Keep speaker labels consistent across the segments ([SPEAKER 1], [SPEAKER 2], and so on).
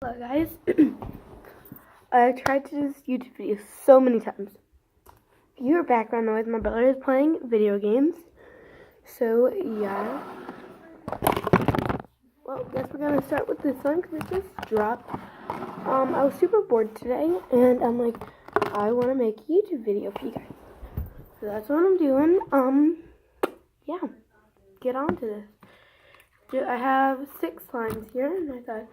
[SPEAKER 1] Hello guys, I've tried to do this YouTube video so many times. If you hear background noise, my brother is playing video games. So yeah. Well, guess we're gonna start with this one because it just dropped. I was super bored today and I'm like, I want to make a YouTube video for you guys. So that's what I'm doing. Yeah, get on to this. I have 6 slimes here and I thought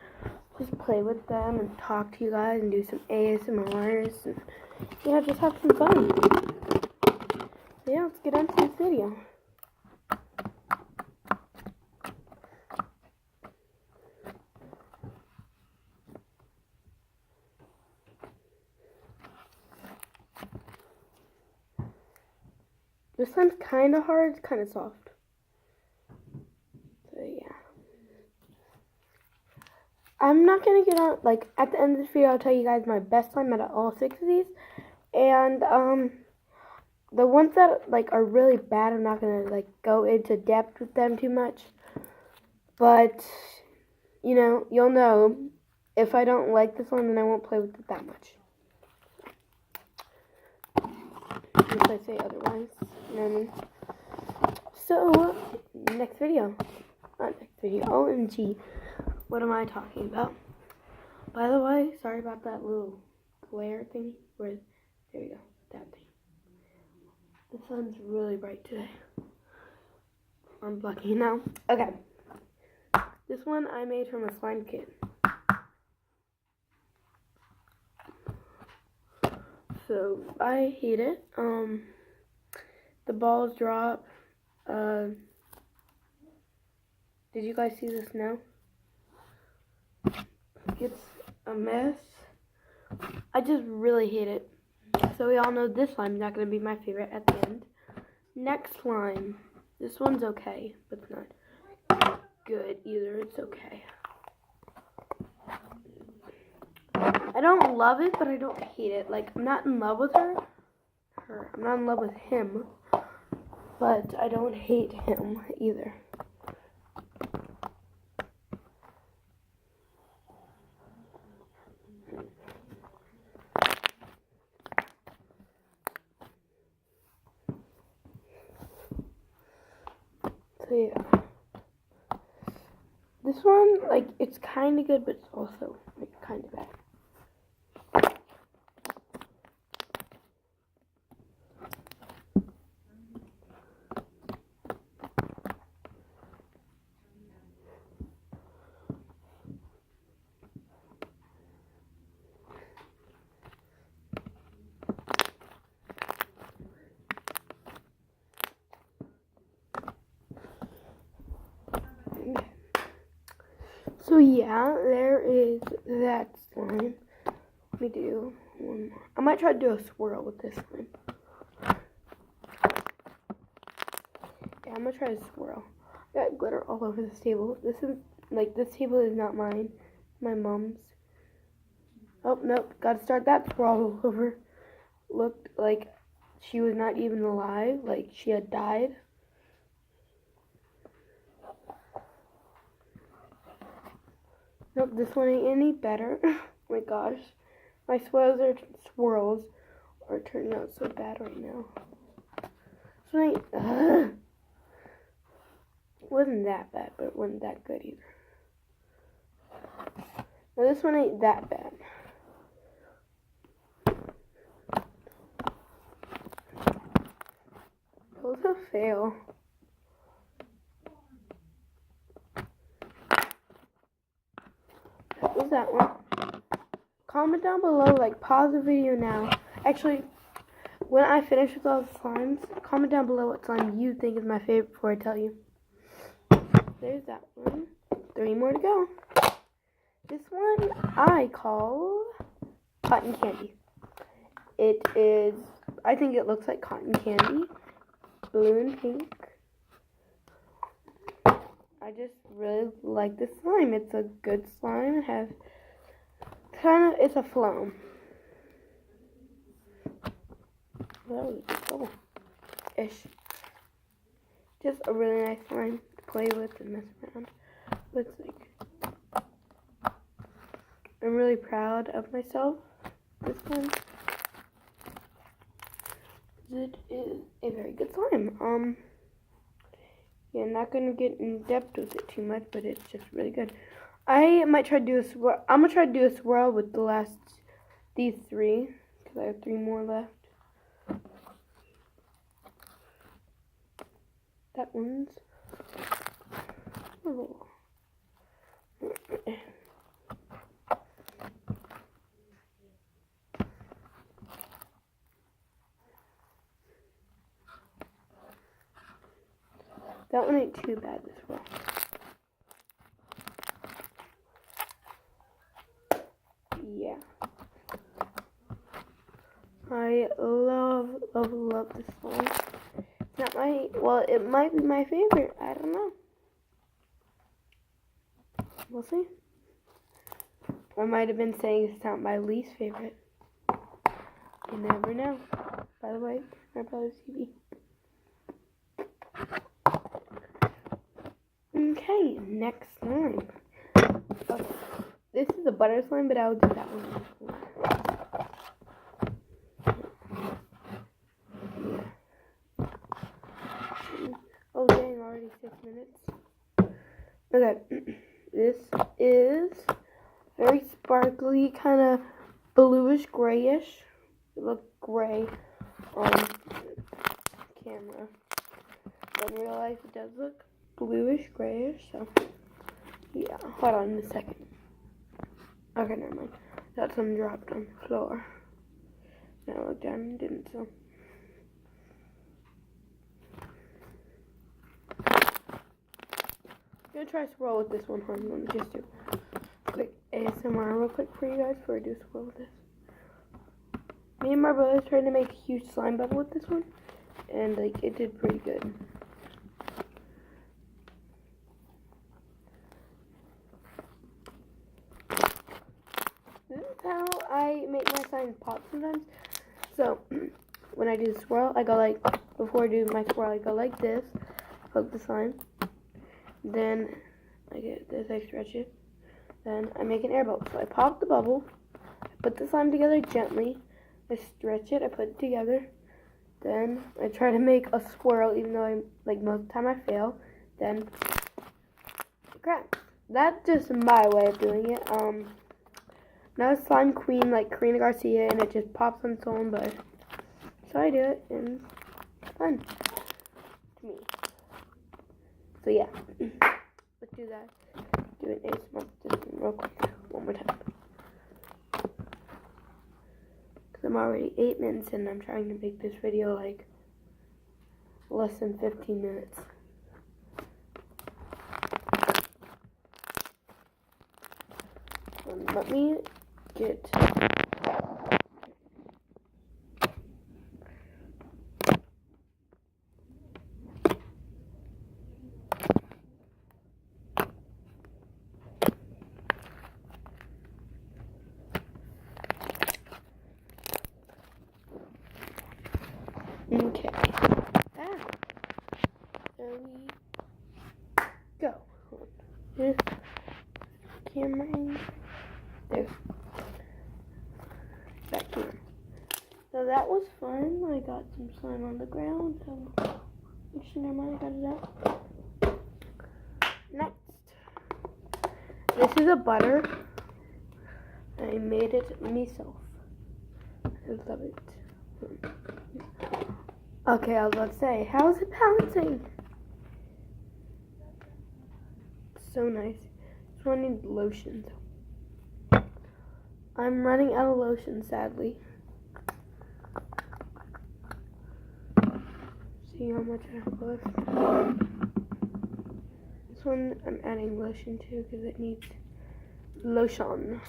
[SPEAKER 1] just play with them and talk to you guys and do some ASMRs and yeah, just have some fun. So yeah, let's get into this video. This one's kind of hard, it's kind of soft. So yeah. I'm not going to get on, like, at the end of this video, I'll tell you guys my best slime out of all 6 of these. And, the ones that, like, are really bad, I'm not going to, like, go into depth with them too much. But, you know, you'll know if I don't like this one, then I won't play with it that much. Unless I say otherwise, you know what I mean? So, next video. Not next video, OMG. What am I talking about? By the way, sorry about that little glare thing. There we go, that thing. The sun's really bright today. I'm lucky now. Okay. This one I made from a slime kit. So, I hate it. The balls drop. Did you guys see the snow? It's a mess. I just really hate it. So we all know this slime is not going to be my favorite at the end. Next slime. This one's okay, but it's not good either. It's okay. I don't love it, but I don't hate it. Like, I'm not in love with her. I'm not in love with him. But I don't hate him either. So yeah. This one, like, it's kind of good, but it's also, like, kind of bad. So yeah, there is that slime. Let me do one more. I might try to do a swirl with this slime. Yeah, I'm gonna try to swirl. I got glitter all over this table. This table is not mine. My mom's. Oh, nope. Gotta start that swirl all over. Looked like she was not even alive. Like she had died. Nope, this one ain't any better. Oh my gosh. My swirls are turning out so bad right now. This one ain't, wasn't that bad, but it wasn't that good either. Now this one ain't that bad. That was a fail. That was that one. Comment down below, like, pause the video now. Actually, when I finish with all the slimes, comment down below what slime you think is my favorite before I tell you. There's that one. 3 more to go. This one I call cotton candy. It is, I think it looks like cotton candy. Blue and pink. I just really like this slime. It's a good slime. It has it's a phloem. Ish. Just a really nice slime to play with and mess around with. Like, I'm really proud of myself this time. It is a very good slime. Yeah, not gonna get in depth with it too much, but it's just really good. I might try to do a swirl. I'm gonna try to do a swirl with these 3, because I have 3 more left. That one's a little. That one ain't too bad as well. Yeah. I love this slime. It's not my, well, it might be my favorite. I don't know. We'll see. I might have been saying it's not my least favorite. You never know. By the way, my brother's TV. Okay, next slime. Okay. This is a butter slime, but I'll do that one. Oh dang, already 6 minutes. Okay, this is very sparkly, kind of bluish grayish. It looks gray on camera, but in real life it does look bluish grayish. So yeah, hold on a second. Okay, never mind. Got some dropped on the floor. Now I look down and didn't, so. I'm gonna try to swirl with this one, honey. Let me just do quick ASMR real quick for you guys before I do swirl with this. Me and my brother tried to make a huge slime bubble with this one, and like it did pretty good. This is how I make my slime pop sometimes. So when I do the swirl, I go like, before I do my swirl, I go like this, poke the slime. Then I get this, I stretch it. Then I make an air bubble. So I pop the bubble, I put the slime together gently, I stretch it, I put it together. Then I try to make a swirl, even though most of the time I fail. Then it cracks. That's just my way of doing it. Not a slime queen like Karina Garcia, and it just pops on its own, but so I do it, and it's fun to me. So yeah, let's do that. Do an ASMR just real quick, one more time. Because I'm already 8 minutes in, and I'm trying to make this video like less than 15 minutes. Let me get... Okay. There we go. Here's camera in. There. Back here. So that was fun. I got some slime on the ground. So actually, never mind. I got it out. Next. This is a butter. I made it myself. I love it. Okay, I was about to say, how is it balancing? So nice. Just wanting lotion. I'm running out of lotion, sadly. See how much I have left. This one I'm adding lotion to because it needs lotion.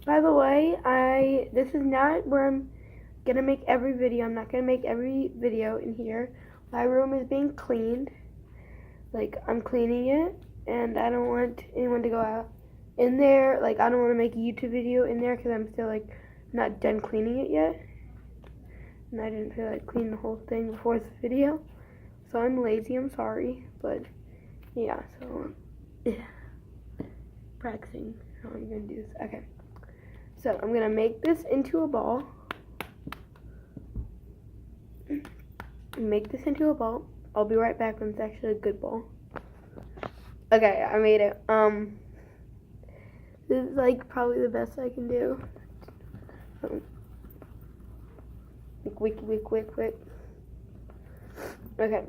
[SPEAKER 1] By the way, this is not where I'm gonna make every video. I'm not gonna make every video in here. My room is being cleaned. Like, I'm cleaning it, and I don't want anyone to go out in there. Like, I don't want to make a YouTube video in there because I'm still, like, not done cleaning it yet. and I didn't feel like cleaning the whole thing before this video. So I'm lazy, I'm sorry, but yeah, so practicing how I'm gonna do this. Okay, so I'm gonna make this into a ball. Make this into a ball. I'll be right back when it's actually a good ball. Okay, I made it. This is like probably the best I can do. Quick. Okay.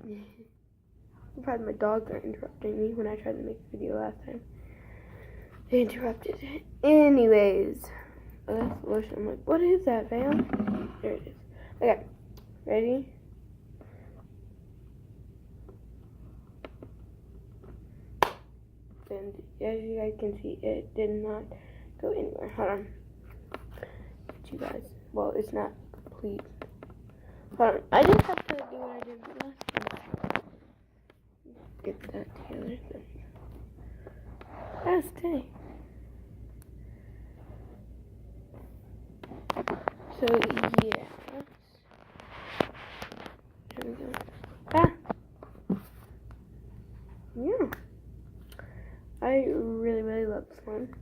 [SPEAKER 1] I'm proud my dogs are interrupting me when I tried to make a video last time. They interrupted. Anyways. Oh, that's lotion. I'm like, what is that, fam? There it is. Okay. Ready? And as you guys can see, it did not go anywhere. Hold on. You guys. Well, it's not complete. Hold on. I just have to do what I did last time. Get that together. That's okay. So, yeah. There we go. Ah! Yeah. I really love this one.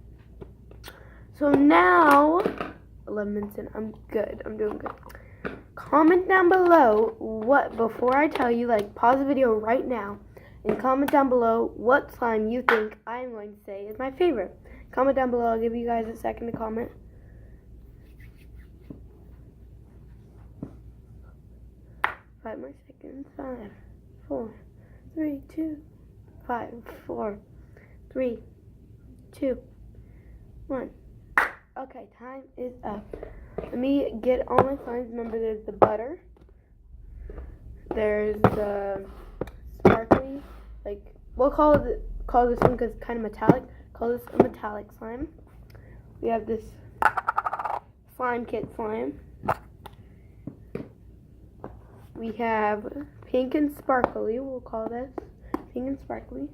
[SPEAKER 1] So now, 11 minutes in, I'm good. I'm doing good. Comment down below before I tell you, like, pause the video right now and comment down below what slime you think I'm going to say is my favorite. Comment down below. I'll give you guys a second to comment. Five more seconds. 5, 4, 3, 2, 5, 4, 3, 2, 1. Okay, time is up. Let me get all my slimes. Remember, there's the butter. There's the sparkly, like, we'll call this one because it's kind of metallic. Call this a metallic slime. We have this slime kit slime. We have pink and sparkly. We'll call this pink and sparkly.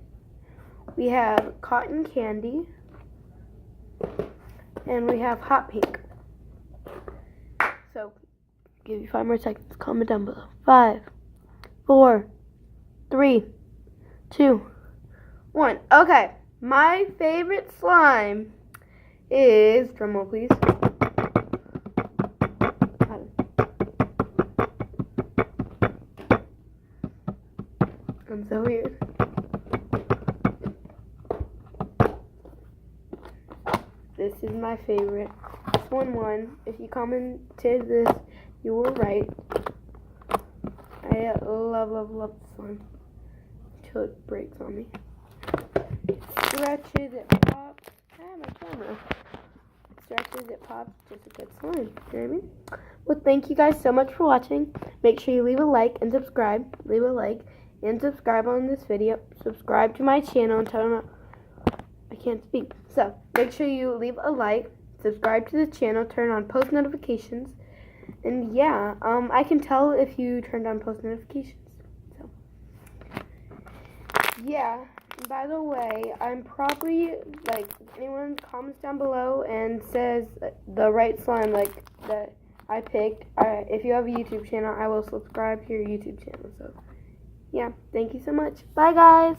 [SPEAKER 1] We have cotton candy. And we have hot pink. So, give you 5 more seconds. Comment down below. 5, 4, 3, 2, 1. Okay. My favorite slime is, drumroll please. I'm so weird. This is my favorite. This one won. If you commented this, you were right. I love this one. Until it breaks on me. It stretches, it pops. Ah, my camera. It stretches, it pops. Just a good slime. You know what I mean? Well, thank you guys so much for watching. Make sure you leave a like and subscribe. Leave a like and subscribe on this video. Subscribe to my channel and tell them I can't speak. So, make sure you leave a like, subscribe to the channel, turn on post notifications, and yeah, I can tell if you turned on post notifications. So, yeah, by the way, I'm probably, like, if anyone comments down below and says the right slime, like, that I picked, if you have a YouTube channel, I will subscribe to your YouTube channel. So, yeah, thank you so much. Bye, guys.